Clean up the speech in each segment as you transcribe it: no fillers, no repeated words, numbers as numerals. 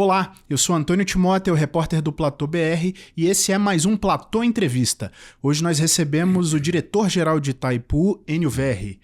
Olá, eu sou Antônio Timóteo, repórter do Platô BR, e esse é mais um Platô Entrevista. Hoje nós recebemos o diretor-geral de Itaipu, Enio Verri.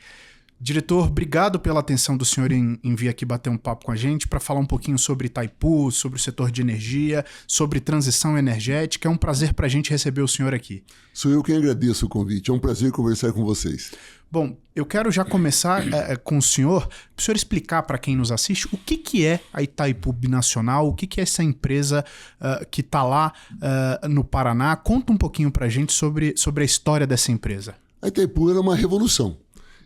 Diretor, obrigado pela atenção do senhor em vir aqui bater um papo com a gente para falar um pouquinho sobre Itaipu, sobre o setor de energia, sobre transição energética. É um prazer para a gente receber o senhor aqui. Sou eu quem agradeço o convite. É um prazer conversar com vocês. Bom, eu quero já começar com o senhor, para o senhor explicar para quem nos assiste o que é a Itaipu Binacional, o que é essa empresa que está lá no Paraná. Conta um pouquinho para a gente sobre a história dessa empresa. A Itaipu era uma revolução.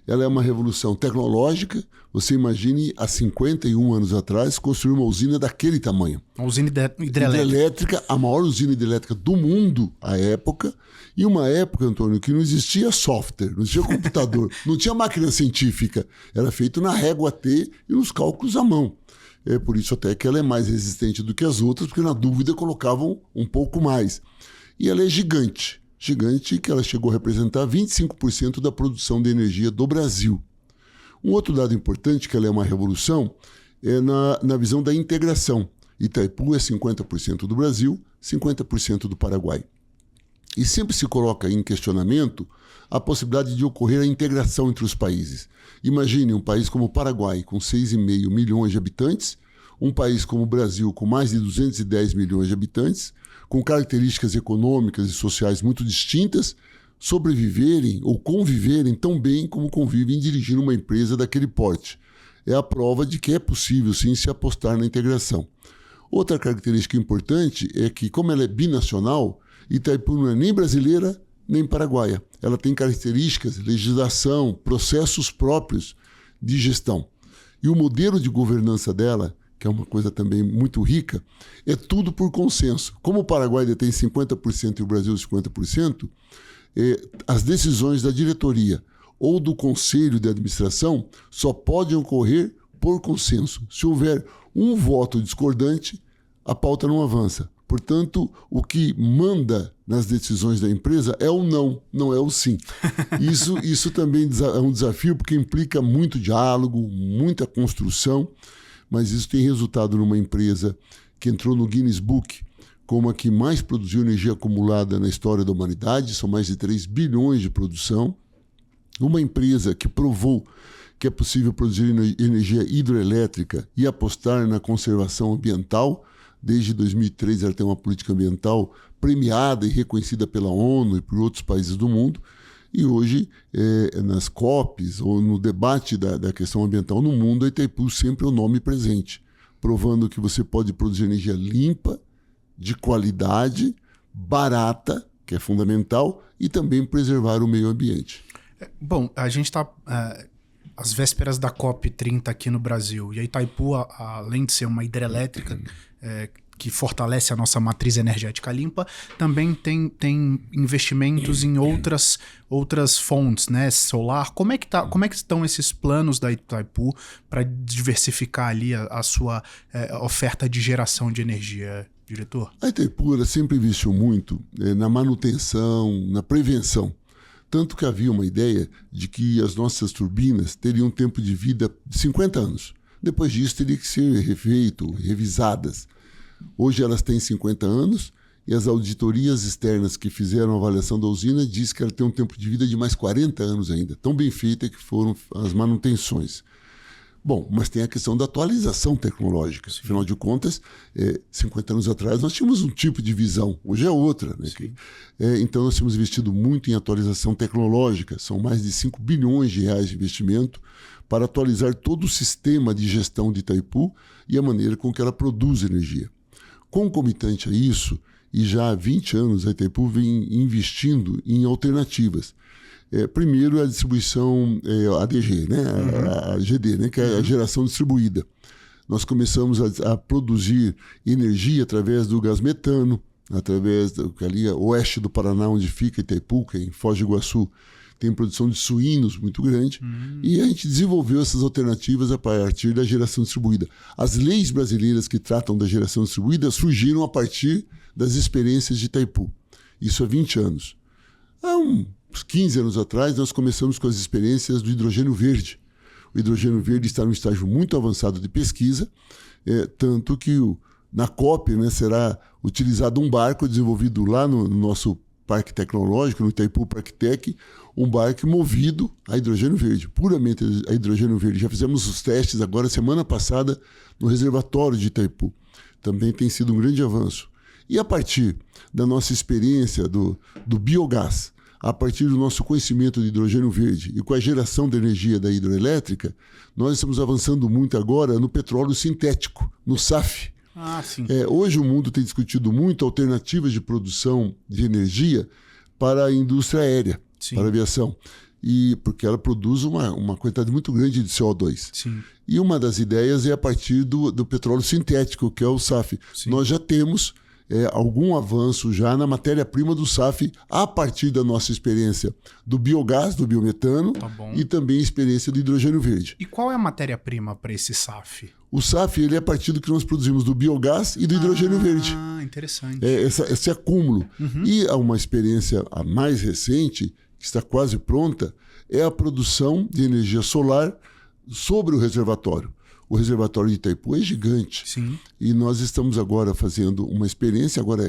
Ela é uma revolução tecnológica. Você imagine, há 51 anos atrás, construir uma usina daquele tamanho. Uma usina hidrelétrica. A maior usina hidrelétrica do mundo à época. E uma época, Antônio, que não existia software, não existia computador, não tinha máquina científica. Era feito na régua T e nos cálculos à mão. É por isso até que ela é mais resistente do que as outras, porque na dúvida colocavam um pouco mais. E ela é gigante. Gigante, que ela chegou a representar 25% da produção de energia do Brasil. Um outro dado importante, que ela é uma revolução, é na visão da integração. Itaipu é 50% do Brasil, 50% do Paraguai. E sempre se coloca em questionamento a possibilidade de ocorrer a integração entre os países. Imagine um país como o Paraguai, com 6,5 milhões de habitantes, um país como o Brasil, com mais de 210 milhões de habitantes, com características econômicas e sociais muito distintas, sobreviverem ou conviverem tão bem como convivem dirigindo uma empresa daquele porte. É a prova de que é possível, sim, se apostar na integração. Outra característica importante é que, como ela é binacional, Itaipu não é nem brasileira nem paraguaia. Ela tem características, legislação, processos próprios de gestão. E o modelo de governança dela, que é uma coisa também muito rica, é tudo por consenso. Como o Paraguai detém 50% e o Brasil 50%, as decisões da diretoria ou do conselho de administração só podem ocorrer por consenso. Se houver um voto discordante, a pauta não avança. Portanto, o que manda nas decisões da empresa é o não, não é o sim. Isso também é um desafio, porque implica muito diálogo, muita construção, mas isso tem resultado numa empresa que entrou no Guinness Book como a que mais produziu energia acumulada na história da humanidade, são mais de 3 bilhões de produção. Uma empresa que provou que é possível produzir energia hidroelétrica e apostar na conservação ambiental. Desde 2003 ela tem uma política ambiental premiada e reconhecida pela ONU e por outros países do mundo. E hoje, nas COPs ou no debate da questão ambiental no mundo, a Itaipu sempre é o nome presente, provando que você pode produzir energia limpa, de qualidade, barata, que é fundamental, e também preservar o meio ambiente. Bom, a gente está às vésperas da COP30 aqui no Brasil, e a Itaipu, além de ser uma hidrelétrica, que fortalece a nossa matriz energética limpa, também tem investimentos em outras fontes, né? Solar. Como é que estão esses planos da Itaipu para diversificar ali a sua oferta de geração de energia, diretor? A Itaipu ela sempre investiu muito na manutenção, na prevenção. Tanto que havia uma ideia de que as nossas turbinas teriam um tempo de vida de 50 anos. Depois disso, teria que ser refeito, revisadas. Hoje elas têm 50 anos e as auditorias externas que fizeram a avaliação da usina dizem que ela tem um tempo de vida de mais 40 anos ainda. Tão bem feita que foram as manutenções. Bom, mas tem a questão da atualização tecnológica. Sim. Afinal de contas, 50 anos atrás nós tínhamos um tipo de visão, hoje é outra. Né? Então nós temos investido muito em atualização tecnológica. São mais de 5 bilhões de reais de investimento para atualizar todo o sistema de gestão de Itaipu e a maneira com que ela produz energia. Concomitante a isso, e já há 20 anos a Itaipu vem investindo em alternativas. Primeiro a distribuição ADG, né? A GD, né? Que é a geração distribuída. Nós começamos a produzir energia através do gás metano, através do que ali é oeste do Paraná, onde fica Itaipu, que é em Foz do Iguaçu, tem produção de suínos muito grande, e a gente desenvolveu essas alternativas a partir da geração distribuída. As leis brasileiras que tratam da geração distribuída surgiram a partir das experiências de Itaipu. Isso há 20 anos. Há uns 15 anos atrás, nós começamos com as experiências do hidrogênio verde. O hidrogênio verde está num estágio muito avançado de pesquisa, tanto que na COP, né, será utilizado um barco desenvolvido lá no nosso parque tecnológico, no Itaipu Parktec, um barco movido a hidrogênio verde, puramente a hidrogênio verde. Já fizemos os testes agora, semana passada, no reservatório de Itaipu. Também tem sido um grande avanço. E a partir da nossa experiência do biogás, a partir do nosso conhecimento de hidrogênio verde e com a geração de energia da hidroelétrica, nós estamos avançando muito agora no petróleo sintético, no SAF. Ah, sim. Hoje o mundo tem discutido muito alternativas de produção de energia para a indústria aérea, Sim. para a aviação, porque ela produz uma quantidade muito grande de CO2. Sim. E uma das ideias é a partir do petróleo sintético, que é o SAF. Sim. Nós já temos algum avanço já na matéria-prima do SAF a partir da nossa experiência do biogás, do biometano, Tá bom. e também a experiência do hidrogênio verde. E qual é a matéria-prima para esse SAF? O SAF ele é a partir do que nós produzimos do biogás e do hidrogênio verde. Ah, interessante. Esse acúmulo. E há uma experiência a mais recente, que está quase pronta, é a produção de energia solar sobre o reservatório. O reservatório de Itaipu é gigante. Sim. E nós estamos agora fazendo uma experiência, agora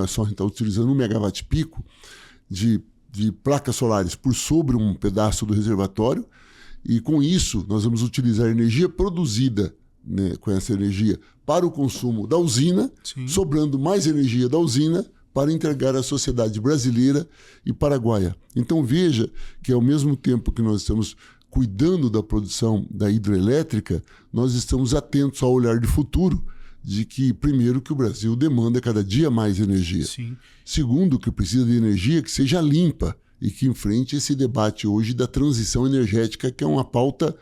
só a gente está utilizando 1 megawatt pico de placas solares por sobre um pedaço do reservatório. E com isso, nós vamos utilizar a energia produzida, né, com essa energia para o consumo da usina, Sim. sobrando mais energia da usina para entregar à sociedade brasileira e paraguaia. Então veja que ao mesmo tempo que nós estamos cuidando da produção da hidroelétrica, nós estamos atentos ao olhar de futuro de que, primeiro, que o Brasil demanda cada dia mais energia. Sim. Segundo, que precisa de energia que seja limpa e que enfrente esse debate hoje da transição energética, que é uma pauta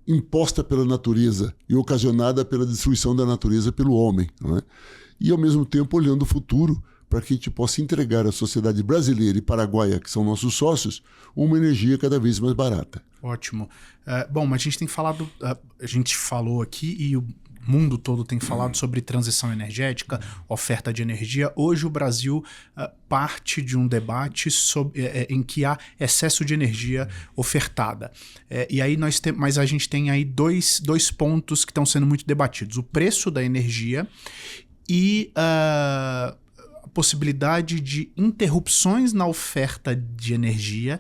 imposta pela natureza e ocasionada pela destruição da natureza pelo homem, não é? E, ao mesmo tempo, olhando o futuro para que a gente possa entregar à sociedade brasileira e paraguaia, que são nossos sócios, uma energia cada vez mais barata. Ótimo. Bom, mas a gente tem falado, a gente falou aqui e o mundo todo tem falado sobre transição energética, oferta de energia. Hoje o Brasil parte de um debate em que há excesso de energia ofertada. E aí mas a gente tem aí dois pontos que estão sendo muito debatidos. O preço da energia e a possibilidade de interrupções na oferta de energia,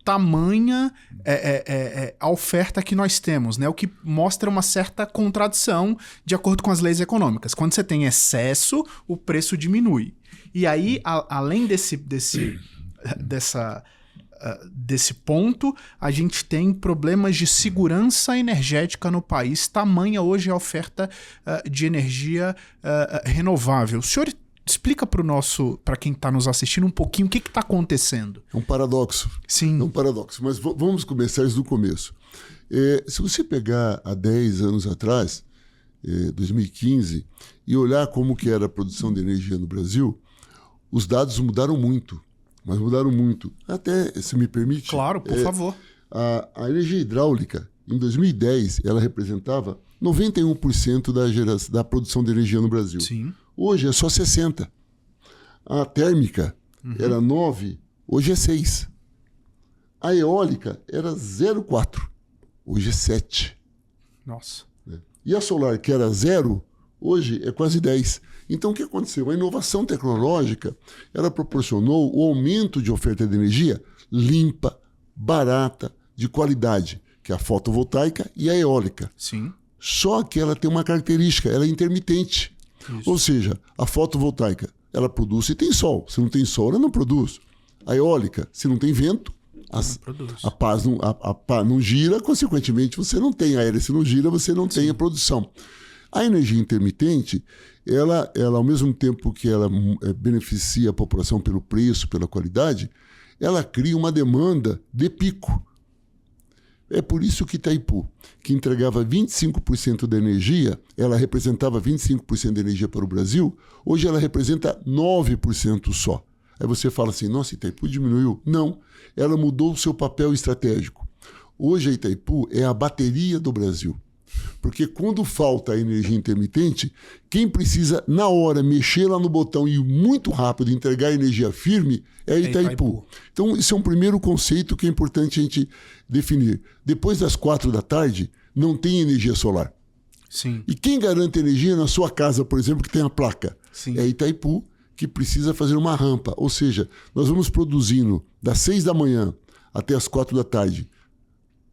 tamanha a oferta que nós temos, né? O que mostra uma certa contradição de acordo com as leis econômicas. Quando você tem excesso, o preço diminui. E aí, além desse ponto, a gente tem problemas de segurança energética no país. Tamanha hoje a oferta de energia renovável. O senhor explica para quem está nos assistindo um pouquinho o que está acontecendo. É um paradoxo. Sim. É um paradoxo, mas vamos começar isso do começo. Se você pegar há 10 anos atrás, 2015, e olhar como que era a produção de energia no Brasil, os dados mudaram muito, mas mudaram muito. Até, se me permite... Claro, por favor. A energia hidráulica, em 2010, ela representava 91% da produção de energia no Brasil. Sim. Hoje é só 60%. A térmica era 9%, hoje é 6%. A eólica era 0,4%, hoje é 7%. Nossa. E a solar, que era 0%, hoje é quase 10%. Então, o que aconteceu? A inovação tecnológica, ela proporcionou o aumento de oferta de energia limpa, barata, de qualidade, que é a fotovoltaica e a eólica. Sim. Só que ela tem uma característica, ela é intermitente. Isso. Ou seja, a fotovoltaica, ela produz se tem sol. Se não tem sol, ela não produz. A eólica, se não tem vento, a pá não gira, consequentemente você não tem aérea. Se não gira, você não tem a produção. A energia intermitente, ela ao mesmo tempo que ela beneficia a população pelo preço, pela qualidade, ela cria uma demanda de pico. É por isso que Itaipu, que entregava 25% da energia, ela representava 25% da energia para o Brasil, hoje ela representa 9% só. Aí você fala assim, nossa, Itaipu diminuiu. Não, ela mudou o seu papel estratégico. Hoje a Itaipu é a bateria do Brasil. Porque quando falta a energia intermitente, quem precisa, na hora, mexer lá no botão e muito rápido entregar energia firme é Itaipu. Então, esse é um primeiro conceito que é importante a gente definir. Depois das 4 da tarde, não tem energia solar. Sim. E quem garante energia na sua casa, por exemplo, que tem a placa? Sim. É Itaipu, que precisa fazer uma rampa. Ou seja, nós vamos produzindo das 6 da manhã até as 4 da tarde,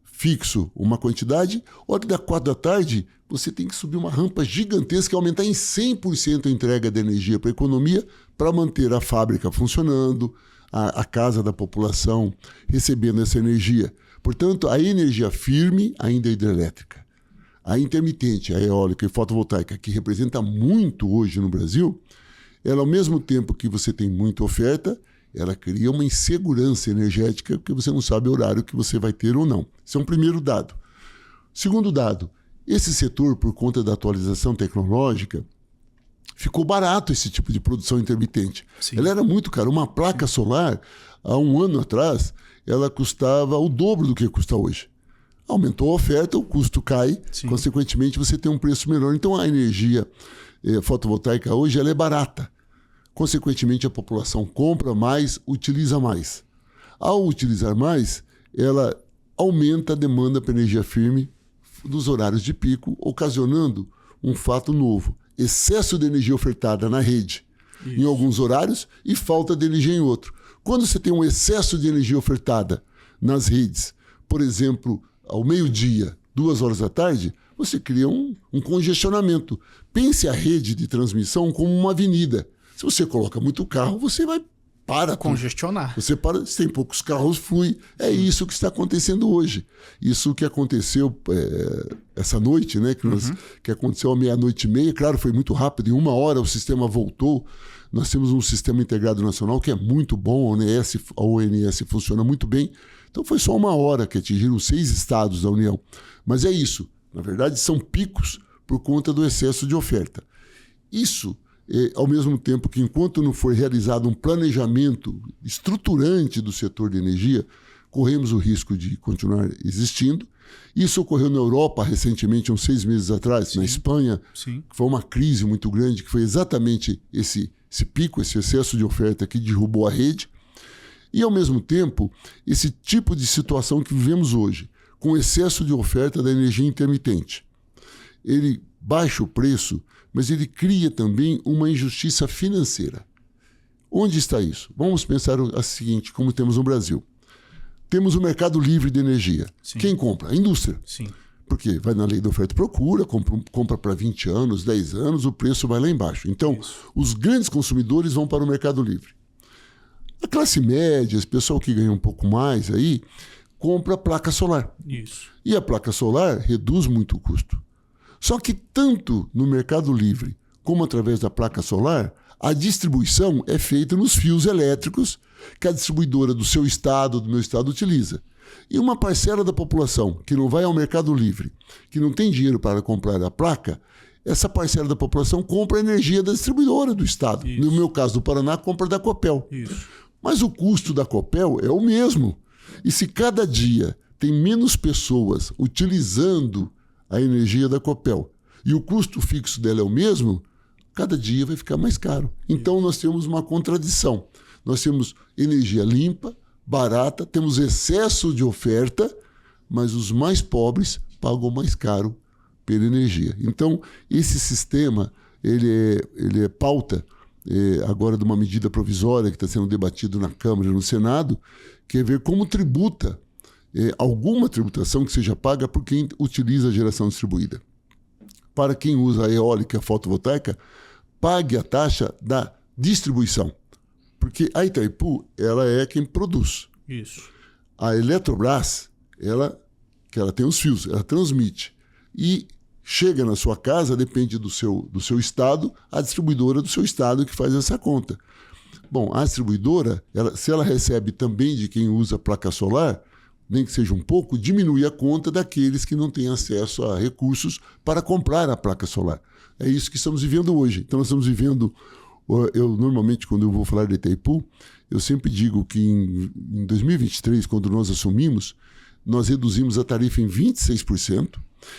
fixo uma quantidade, hora da 4 da tarde, você tem que subir uma rampa gigantesca e aumentar em 100% a entrega de energia para a economia para manter a fábrica funcionando, a casa da população recebendo essa energia. Portanto, a energia firme ainda é hidrelétrica. A intermitente, a eólica e fotovoltaica, que representa muito hoje no Brasil, ela, ao mesmo tempo que você tem muita oferta, ela cria uma insegurança energética, porque você não sabe o horário que você vai ter ou não. Esse é um primeiro dado. Segundo dado, esse setor, por conta da atualização tecnológica, ficou barato esse tipo de produção intermitente. Sim. Ela era muito cara. Uma placa solar, há um ano atrás, ela custava o dobro do que custa hoje. Aumentou a oferta, o custo cai, Sim. consequentemente você tem um preço menor. Então a energia fotovoltaica hoje ela é barata. Consequentemente, a população compra mais, utiliza mais. Ao utilizar mais, ela aumenta a demanda por energia firme dos horários de pico, ocasionando um fato novo: excesso de energia ofertada na rede em alguns horários e falta de energia em outro. Quando você tem um excesso de energia ofertada nas redes, por exemplo, ao meio-dia, 2 horas da tarde, você cria um congestionamento. Pense a rede de transmissão como uma avenida. Se você coloca muito carro, você vai para congestionar. Você para, se tem poucos carros, flui. É isso que está acontecendo hoje. Isso que aconteceu essa noite, né? Que aconteceu à 00:30. Claro, foi muito rápido. Em 1 hora o sistema voltou. Nós temos um sistema integrado nacional que é muito bom. A ONS funciona muito bem. Então foi só 1 hora que atingiram 6 estados da União. Mas é isso. Na verdade, são picos por conta do excesso de oferta. Isso, ao mesmo tempo que, enquanto não for realizado um planejamento estruturante do setor de energia, corremos o risco de continuar existindo. Isso ocorreu na Europa recentemente, uns 6 meses atrás, Sim. na Espanha, Sim. que foi uma crise muito grande, que foi exatamente esse pico, esse excesso de oferta que derrubou a rede. E, ao mesmo tempo, esse tipo de situação que vivemos hoje, com excesso de oferta da energia intermitente. Ele baixa o preço, mas ele cria também uma injustiça financeira. Onde está isso? Vamos pensar o seguinte, como temos no Brasil. Temos o mercado livre de energia. Sim. Quem compra? A indústria. Sim. Porque vai na lei da oferta e procura, compra para 20 anos, 10 anos, o preço vai lá embaixo. Então, os grandes consumidores vão para o mercado livre. A classe média, esse pessoal que ganha um pouco mais aí, compra placa solar. Isso. E a placa solar reduz muito o custo. Só que tanto no mercado livre como através da placa solar, a distribuição é feita nos fios elétricos que a distribuidora do seu estado, do meu estado, utiliza. E uma parcela da população que não vai ao mercado livre, que não tem dinheiro para comprar a placa, essa parcela da população compra a energia da distribuidora do estado. Isso. No meu caso do Paraná, compra da Copel. Isso. Mas o custo da Copel é o mesmo. E se cada dia tem menos pessoas utilizando a energia da Copel e o custo fixo dela é o mesmo, cada dia vai ficar mais caro. Então nós temos uma contradição. Nós temos energia limpa, barata, temos excesso de oferta, mas os mais pobres pagam mais caro pela energia. Então esse sistema ele é pauta agora de uma medida provisória que está sendo debatido na Câmara e no Senado, que é ver como tributa alguma tributação que seja paga por quem utiliza a geração distribuída. Para quem usa a eólica e a fotovoltaica, pague a taxa da distribuição. Porque a Itaipu, ela é quem produz. Isso. A Eletrobras, ela tem os fios, ela transmite. E chega na sua casa, depende do seu estado, a distribuidora do seu estado que faz essa conta. Bom, a distribuidora, se ela recebe também de quem usa placa solar, nem que seja um pouco, diminui a conta daqueles que não têm acesso a recursos para comprar a placa solar. É isso que estamos vivendo hoje. Então nós estamos vivendo, eu normalmente quando eu vou falar de Itaipu, eu sempre digo que em 2023, quando nós assumimos, nós reduzimos a tarifa em 26%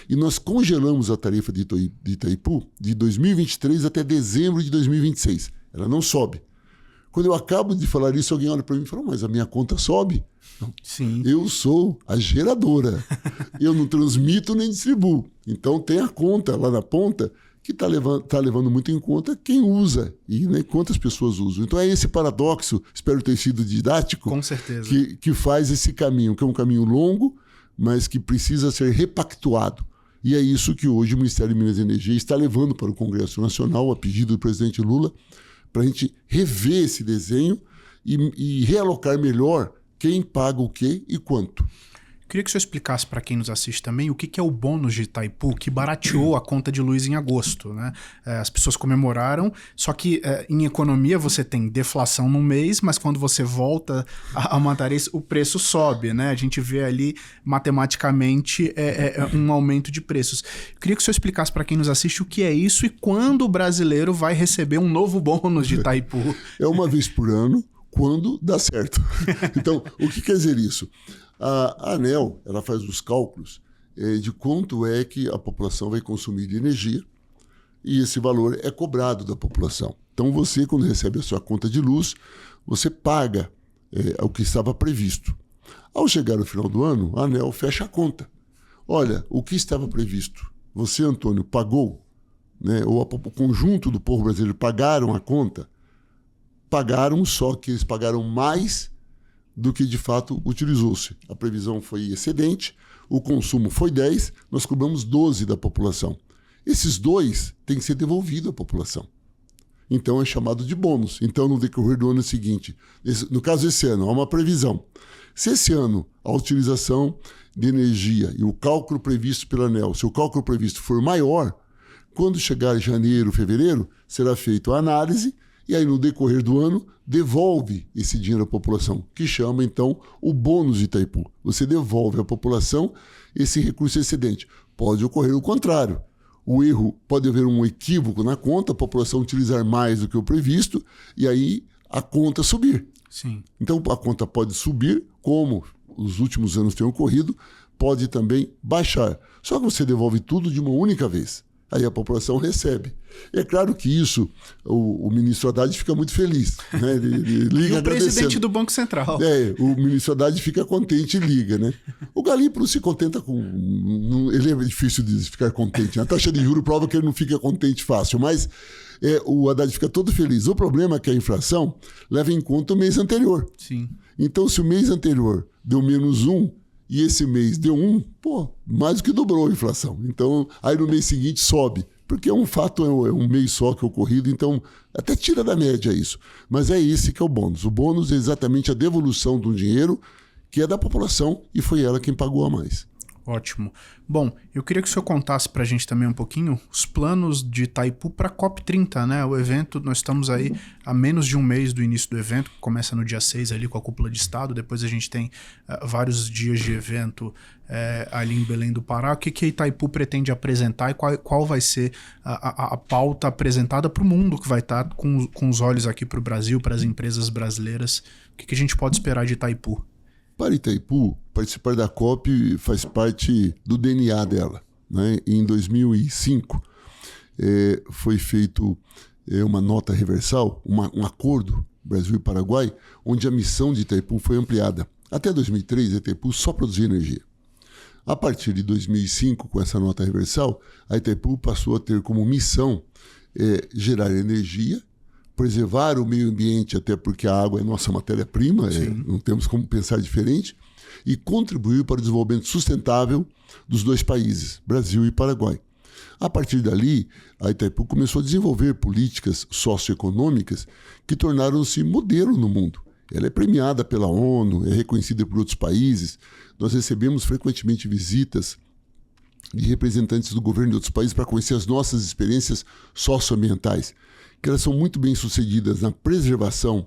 e nós congelamos a tarifa de Itaipu de 2023 até dezembro de 2026. Ela não sobe. Quando eu acabo de falar isso, alguém olha para mim e fala, mas a minha conta sobe. Não. Sim. Eu sou a geradora. Eu não transmito nem distribuo. Então tem a conta lá na ponta que está levando muito em conta quem usa e né, quantas pessoas usam. Então é esse paradoxo, espero ter sido didático, com certeza, que faz esse caminho, que é um caminho longo, mas que precisa ser repactuado. E é isso que hoje o Ministério de Minas e Energia está levando para o Congresso Nacional, a pedido do presidente Lula, para a gente rever esse desenho e realocar melhor quem paga o quê e quanto. Queria que o senhor explicasse para quem nos assiste também o que é o bônus de Itaipu, que barateou a conta de luz em agosto, né? As pessoas comemoraram, só que em economia você tem deflação no mês, mas quando você volta a matar isso, o preço sobe, né? A gente vê ali matematicamente um aumento de preços. Queria que o senhor explicasse para quem nos assiste o que é isso e quando o brasileiro vai receber um novo bônus de Itaipu. É uma vez por ano, quando dá certo. Então, o que quer dizer isso? A ANEEL, ela faz os cálculos de quanto é que a população vai consumir de energia e esse valor é cobrado da população. Então você, quando recebe a sua conta de luz, você paga o que estava previsto. Ao chegar no final do ano, a ANEEL fecha a conta. Olha, o que estava previsto, você, Antônio, pagou, né, ou o conjunto do povo brasileiro pagaram a conta, pagaram, só que eles pagaram mais do que de fato utilizou-se. A previsão foi excedente, o consumo foi 10, nós cobramos 12 da população. Esses 2 têm que ser devolvidos à população. Então é chamado de bônus. Então no decorrer do ano seguinte, no caso desse ano, há uma previsão. Se esse ano a utilização de energia e o cálculo previsto pela ANEEL, se o cálculo previsto for maior, quando chegar janeiro, fevereiro, será feita a análise e aí no decorrer do ano devolve esse dinheiro à população, que chama então o bônus de Itaipu. Você devolve à população esse recurso excedente. Pode ocorrer o contrário. O erro, pode haver um equívoco na conta, a população utilizar mais do que o previsto e aí a conta subir. Sim. Então a conta pode subir, como os últimos anos têm ocorrido, pode também baixar. Só que você devolve tudo de uma única vez. Aí a população recebe. É claro que isso, o ministro Haddad fica muito feliz. Né? Ele liga e o presidente do Banco Central. O ministro Haddad fica contente e liga. Né? O Galípolo se contenta com... Ele é difícil de ficar contente. A taxa de juros prova que ele não fica contente fácil, mas o Haddad fica todo feliz. O problema é que a inflação leva em conta o mês anterior. Sim. Então, se o mês anterior deu -1, e esse mês deu 1, mais do que dobrou a inflação. Então, aí no mês seguinte sobe, porque é um fato, é um mês só que é ocorrido, então até tira da média isso. Mas é esse que é o bônus. O bônus é exatamente a devolução do dinheiro que é da população e foi ela quem pagou a mais. Ótimo. Bom, eu queria que o senhor contasse para a gente também um pouquinho os planos de Itaipu para a COP30, né? O evento, nós estamos aí a menos de um mês do início do evento, que começa no dia 6 ali com a cúpula de Estado, depois a gente tem vários dias de evento ali em Belém do Pará. O que a Itaipu pretende apresentar e qual vai ser a pauta apresentada para o mundo que vai estar com os olhos aqui para o Brasil, para as empresas brasileiras? O que a gente pode esperar de Itaipu? Para Itaipu, participar da COP faz parte do DNA dela. Né? Em 2005, foi feito uma nota reversal, um acordo Brasil e Paraguai, onde a missão de Itaipu foi ampliada. Até 2003, a Itaipu só produzia energia. A partir de 2005, com essa nota reversal, a Itaipu passou a ter como missão gerar energia, preservar o meio ambiente, até porque a água é nossa matéria-prima, não temos como pensar diferente, e contribuir para o desenvolvimento sustentável dos dois países, Brasil e Paraguai. A partir dali, a Itaipu começou a desenvolver políticas socioeconômicas que tornaram-se modelo no mundo. Ela é premiada pela ONU, é reconhecida por outros países. Nós recebemos frequentemente visitas de representantes do governo de outros países para conhecer as nossas experiências socioambientais, que elas são muito bem sucedidas na preservação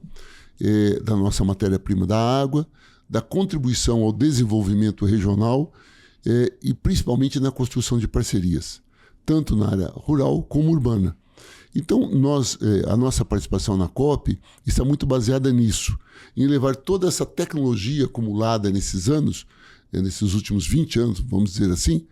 da nossa matéria-prima da água, da contribuição ao desenvolvimento regional e principalmente na construção de parcerias, tanto na área rural como urbana. Então, a nossa participação na COP está muito baseada nisso, em levar toda essa tecnologia acumulada nesses anos, nesses últimos 20 anos, vamos dizer assim,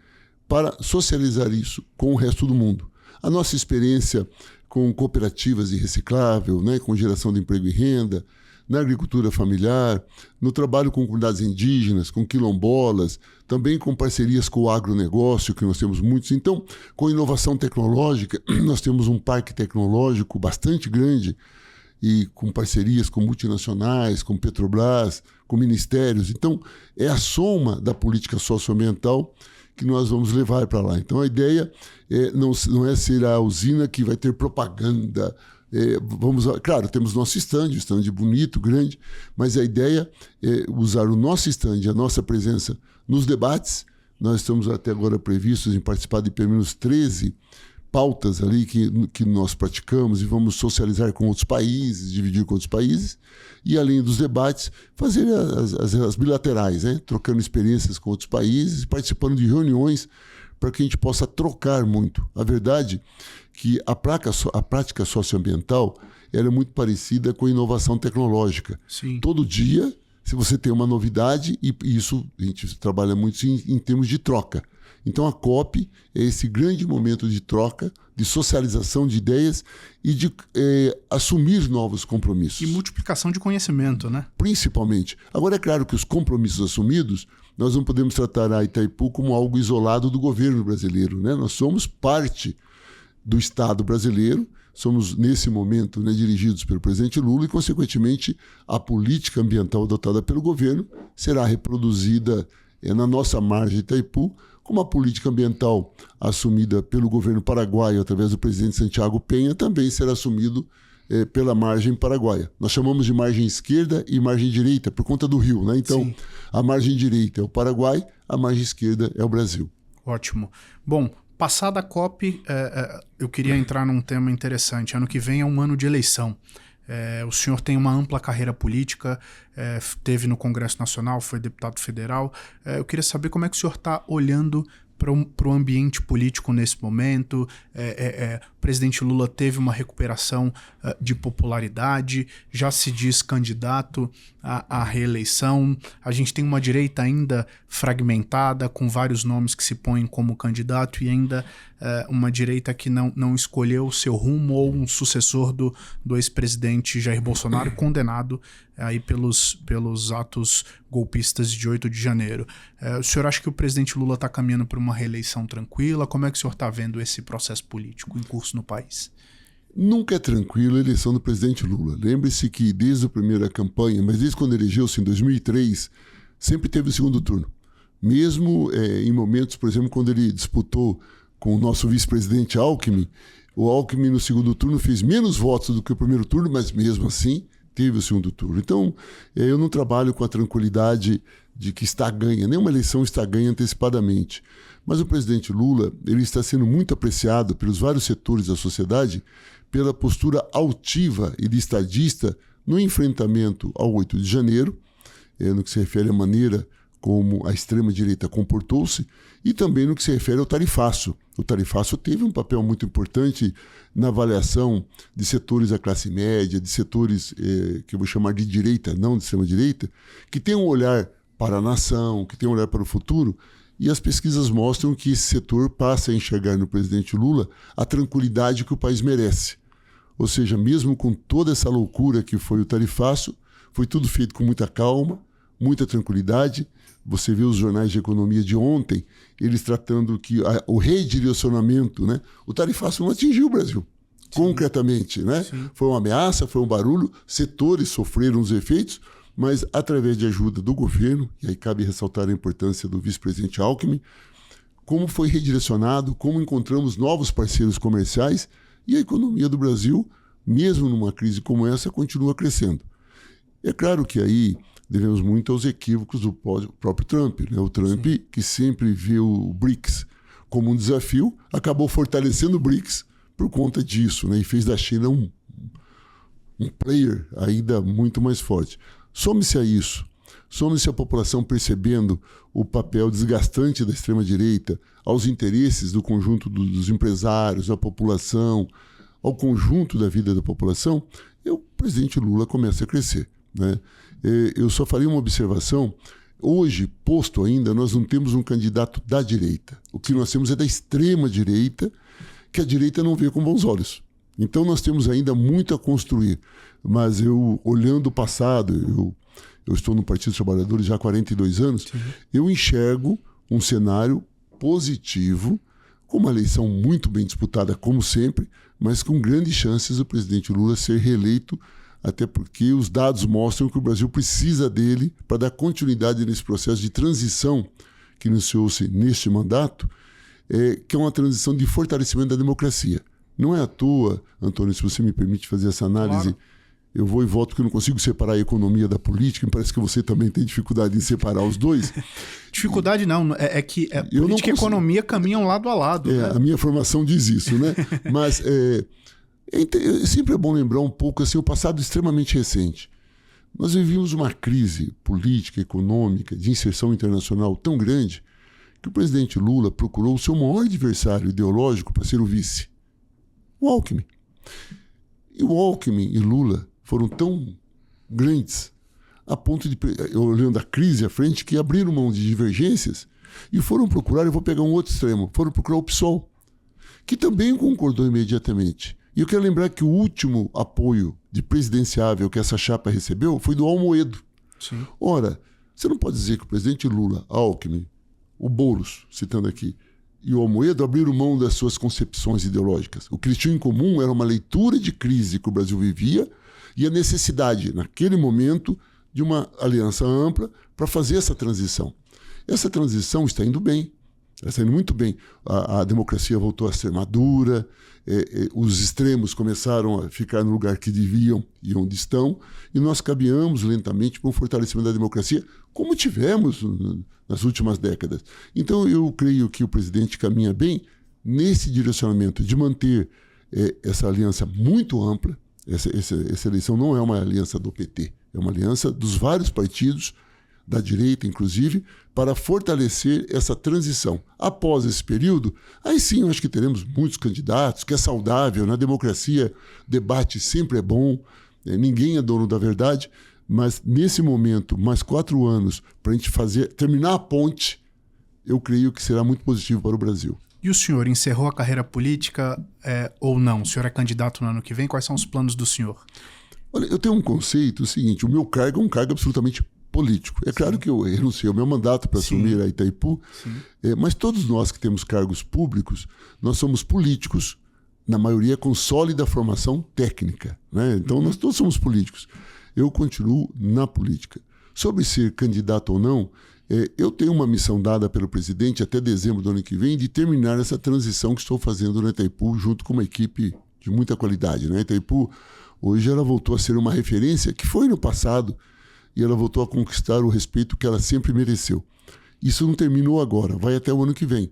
para socializar isso com o resto do mundo. A nossa experiência com cooperativas de reciclável, né, com geração de emprego e renda, na agricultura familiar, no trabalho com comunidades indígenas, com quilombolas, também com parcerias com o agronegócio, que nós temos muitos. Então, com inovação tecnológica, nós temos um parque tecnológico bastante grande e com parcerias com multinacionais, com Petrobras, com ministérios. Então, é a soma da política socioambiental que nós vamos levar para lá. Então, a ideia não é ser a usina que vai ter propaganda. Claro, temos nosso stand bonito, grande, mas a ideia é usar o nosso stand, a nossa presença nos debates. Nós estamos até agora previstos em participar de pelo menos 13 pautas ali que nós praticamos e vamos socializar com outros países, dividir com outros países, e além dos debates, fazer as bilaterais, né? Trocando experiências com outros países, participando de reuniões para que a gente possa trocar muito. A verdade é que a prática socioambiental ela é muito parecida com a inovação tecnológica. Sim. Todo dia, se você tem uma novidade, e isso a gente trabalha muito em termos de troca. Então a COP é esse grande momento de troca, de socialização de ideias e de assumir novos compromissos. E multiplicação de conhecimento, né? Principalmente. Agora é claro que os compromissos assumidos, nós não podemos tratar a Itaipu como algo isolado do governo brasileiro, né? Nós somos parte do Estado brasileiro, somos nesse momento, né, dirigidos pelo presidente Lula e, consequentemente, a política ambiental adotada pelo governo será reproduzida na nossa margem Itaipu, como a política ambiental assumida pelo governo paraguaio através do presidente Santiago Penha também será assumido pela margem paraguaia. Nós chamamos de margem esquerda e margem direita por conta do rio, né? Então, sim, a margem direita é o Paraguai, a margem esquerda é o Brasil. Ótimo. Bom, passada a COP, eu queria entrar num tema interessante. Ano que vem é um ano de eleição. O senhor tem uma ampla carreira política, teve no Congresso Nacional, foi deputado federal. Eu queria saber como é que o senhor está olhando para o ambiente político nesse momento. O presidente Lula teve uma recuperação de popularidade, já se diz candidato à reeleição. A gente tem uma direita ainda fragmentada, com vários nomes que se põem como candidato e ainda uma direita que não escolheu o seu rumo ou um sucessor do ex-presidente Jair Bolsonaro, condenado aí pelos atos golpistas de 8 de janeiro. O senhor acha que o presidente Lula está caminhando para uma reeleição tranquila? Como é que o senhor está vendo esse processo político em curso no país? Nunca é tranquilo a eleição do presidente Lula. Lembre-se que desde a primeira campanha, mas desde quando elegeu-se em 2003, sempre teve o segundo turno. Mesmo em momentos, por exemplo, quando ele disputou com o nosso vice-presidente Alckmin, o Alckmin no segundo turno fez menos votos do que o primeiro turno, mas mesmo assim teve o segundo turno. Então, eu não trabalho com a tranquilidade de que está ganha. Nenhuma eleição está ganha antecipadamente. Mas o presidente Lula ele está sendo muito apreciado pelos vários setores da sociedade pela postura altiva e de estadista no enfrentamento ao 8 de janeiro, no que se refere à maneira como a extrema-direita comportou-se, e também no que se refere ao tarifaço. O tarifaço teve um papel muito importante na avaliação de setores da classe média, de setores que eu vou chamar de direita, não de extrema-direita, que tem um olhar para a nação, que tem um olhar para o futuro, e as pesquisas mostram que esse setor passa a enxergar no presidente Lula a tranquilidade que o país merece. Ou seja, mesmo com toda essa loucura que foi o tarifaço, foi tudo feito com muita calma, muita tranquilidade. Você vê os jornais de economia de ontem, eles tratando que o redirecionamento, né? O tarifaço não atingiu o Brasil, sim, concretamente, né? Sim. Foi uma ameaça, foi um barulho, setores sofreram os efeitos, mas através de ajuda do governo, e aí cabe ressaltar a importância do vice-presidente Alckmin, como foi redirecionado, como encontramos novos parceiros comerciais, e a economia do Brasil, mesmo numa crise como essa, continua crescendo. É claro que aí devemos muito aos equívocos do próprio Trump, né? O Trump, sim, que sempre viu o BRICS como um desafio, acabou fortalecendo o BRICS por conta disso, né? E fez da China um player ainda muito mais forte. Some-se a isso, some-se a população percebendo o papel desgastante da extrema-direita aos interesses do conjunto dos empresários, da população, ao conjunto da vida da população, e o presidente Lula começa a crescer, né? Eu só faria uma observação. Hoje, posto ainda, nós não temos um candidato da direita. O que nós temos é da extrema-direita, que a direita não vê com bons olhos. Então nós temos ainda muito a construir. Mas eu, olhando o passado, eu estou no Partido dos Trabalhadores já há 42 anos, Sim. eu enxergo um cenário positivo, com uma eleição muito bem disputada, como sempre, mas com grandes chances do presidente Lula ser reeleito, até porque os dados mostram que o Brasil precisa dele para dar continuidade nesse processo de transição que iniciou-se neste mandato, que é uma transição de fortalecimento da democracia. Não é à toa, Antônio, se você me permite fazer essa análise, claro. Eu vou e volto porque eu não consigo separar a economia da política, me parece que você também tem dificuldade em separar os dois. Dificuldade não, é que política e economia caminham lado a lado. Né? A minha formação diz isso, né? Mas sempre é bom lembrar um pouco assim, o passado extremamente recente. Nós vivimos uma crise política, econômica, de inserção internacional tão grande que o presidente Lula procurou o seu maior adversário ideológico para ser o vice, o Alckmin. E o Alckmin e Lula foram tão grandes, a ponto de, olhando a crise à frente, que abriram mão de divergências e foram procurar, eu vou pegar um outro extremo, foram procurar o PSOL, que também concordou imediatamente. E eu quero lembrar que o último apoio de presidenciável que essa chapa recebeu foi do Almoedo. Sim. Ora, você não pode dizer que o presidente Lula, Alckmin, o Boulos, citando aqui, e o Almoedo abriram mão das suas concepções ideológicas. O que eles tinham em comum era uma leitura de crise que o Brasil vivia e a necessidade, naquele momento, de uma aliança ampla para fazer essa transição. Essa transição está indo bem, está indo muito bem. A democracia voltou a ser madura, os extremos começaram a ficar no lugar que deviam e onde estão, e nós caminhamos lentamente para um fortalecimento da democracia, como tivemos nas últimas décadas. Então, eu creio que o presidente caminha bem nesse direcionamento de manter essa aliança muito ampla. Essa eleição não é uma aliança do PT, é uma aliança dos vários partidos, da direita inclusive, para fortalecer essa transição. Após esse período, aí sim eu acho que teremos muitos candidatos, que é saudável, na democracia debate sempre é bom, ninguém é dono da verdade, mas nesse momento, mais 4 anos, para a gente terminar a ponte, eu creio que será muito positivo para o Brasil. E o senhor encerrou a carreira política ou não? O senhor é candidato no ano que vem? Quais são os planos do senhor? Olha, eu tenho um conceito, o seguinte, o meu cargo é um cargo absolutamente político. É claro que eu renunciei ao meu mandato para assumir a Itaipu, mas todos nós que temos cargos públicos, nós somos políticos, na maioria com sólida formação técnica, né? Então nós todos somos políticos. Eu continuo na política. Sobre ser candidato ou não, eu tenho uma missão dada pelo presidente até dezembro do ano que vem de terminar essa transição que estou fazendo na Itaipu junto com uma equipe de muita qualidade, né? A Itaipu, hoje ela voltou a ser uma referência que foi no passado e ela voltou a conquistar o respeito que ela sempre mereceu. Isso não terminou agora, vai até o ano que vem.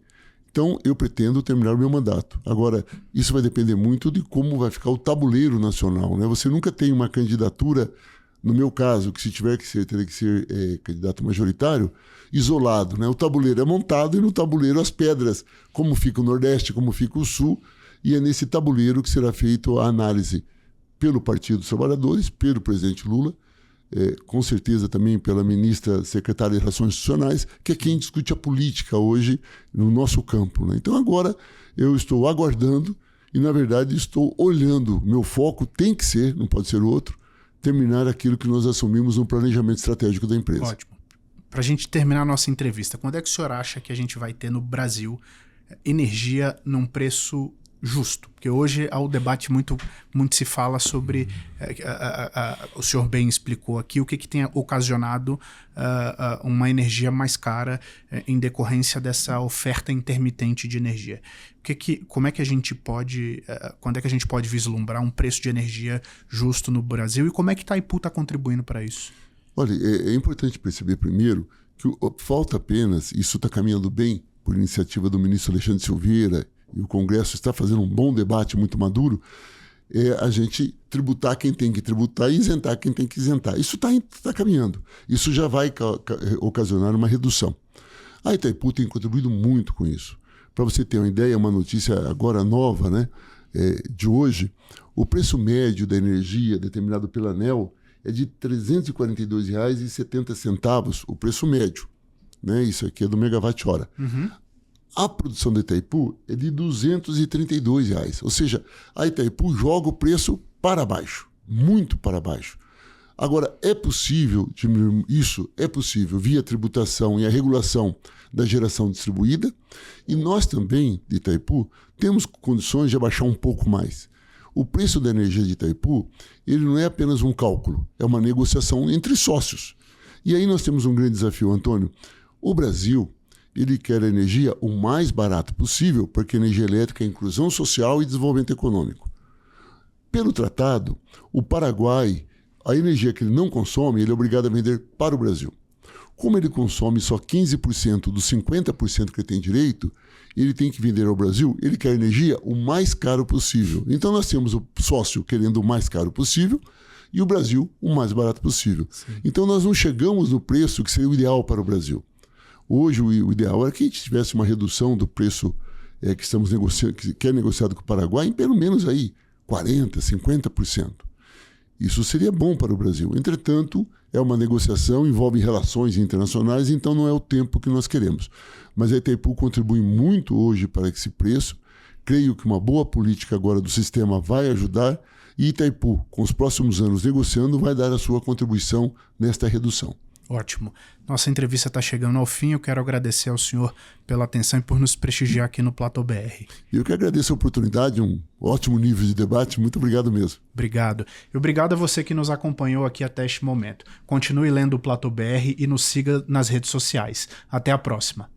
Então, eu pretendo terminar o meu mandato. Agora, isso vai depender muito de como vai ficar o tabuleiro nacional, né? Você nunca tem uma candidatura, no meu caso, que se tiver que ser, teria que ser candidato majoritário, isolado, né? O tabuleiro é montado e no tabuleiro as pedras, como fica o Nordeste, como fica o Sul, e é nesse tabuleiro que será feita a análise pelo Partido dos Trabalhadores, pelo presidente Lula, com certeza também pela ministra secretária de Relações Institucionais, que é quem discute a política hoje no nosso campo, né? Então agora eu estou aguardando e, na verdade, estou olhando. Meu foco tem que ser, não pode ser outro, terminar aquilo que nós assumimos no planejamento estratégico da empresa. Ótimo. Para a gente terminar a nossa entrevista, quando é que o senhor acha que a gente vai ter no Brasil energia num preço justo? Porque hoje há o debate muito se fala sobre, o senhor bem explicou aqui, o que tem ocasionado uma energia mais cara em decorrência dessa oferta intermitente de energia. Como é que a gente pode, quando é que a gente pode vislumbrar um preço de energia justo no Brasil e como é que Itaipu está contribuindo para isso? Olha, é importante perceber primeiro que falta apenas, isso está caminhando bem por iniciativa do ministro Alexandre Silveira, e o Congresso está fazendo um bom debate muito maduro, a gente tributar quem tem que tributar e isentar quem tem que isentar. Isso está caminhando. Isso já vai ocasionar uma redução. A Itaipu tem contribuído muito com isso. Para você ter uma ideia, uma notícia agora nova, né, de hoje, o preço médio da energia determinado pela ANEEL é de R$ 342,70, o preço médio. Né? Isso aqui é do megawatt-hora. Uhum. A produção da Itaipu é de R$ 232. Ou seja, a Itaipu joga o preço para baixo, muito para baixo. Agora, é possível diminuir isso? É possível via tributação e a regulação da geração distribuída. E nós também, de Itaipu, temos condições de abaixar um pouco mais. O preço da energia de Itaipu, ele não é apenas um cálculo, é uma negociação entre sócios. E aí nós temos um grande desafio, Antônio. O Brasil, ele quer a energia o mais barato possível, porque a energia elétrica é inclusão social e desenvolvimento econômico. Pelo tratado, o Paraguai, a energia que ele não consome, ele é obrigado a vender para o Brasil. Como ele consome só 15% dos 50% que ele tem direito, ele tem que vender ao Brasil, ele quer energia o mais caro possível. Então nós temos o sócio querendo o mais caro possível e o Brasil o mais barato possível. Sim. Então nós não chegamos no preço que seria o ideal para o Brasil. Hoje o ideal era que a gente tivesse uma redução do preço que estamos negociando, que é negociado com o Paraguai, em pelo menos aí 40%, 50%. Isso seria bom para o Brasil. Entretanto, é uma negociação, envolve relações internacionais, então não é o tempo que nós queremos. Mas a Itaipu contribui muito hoje para esse preço. Creio que uma boa política agora do sistema vai ajudar e Itaipu, com os próximos anos negociando, vai dar a sua contribuição nesta redução. Ótimo. Nossa entrevista está chegando ao fim. Eu quero agradecer ao senhor pela atenção e por nos prestigiar aqui no Platô BR. Eu que agradeço a oportunidade, um ótimo nível de debate. Muito obrigado mesmo. Obrigado. E obrigado a você que nos acompanhou aqui até este momento. Continue lendo o Platô BR e nos siga nas redes sociais. Até a próxima.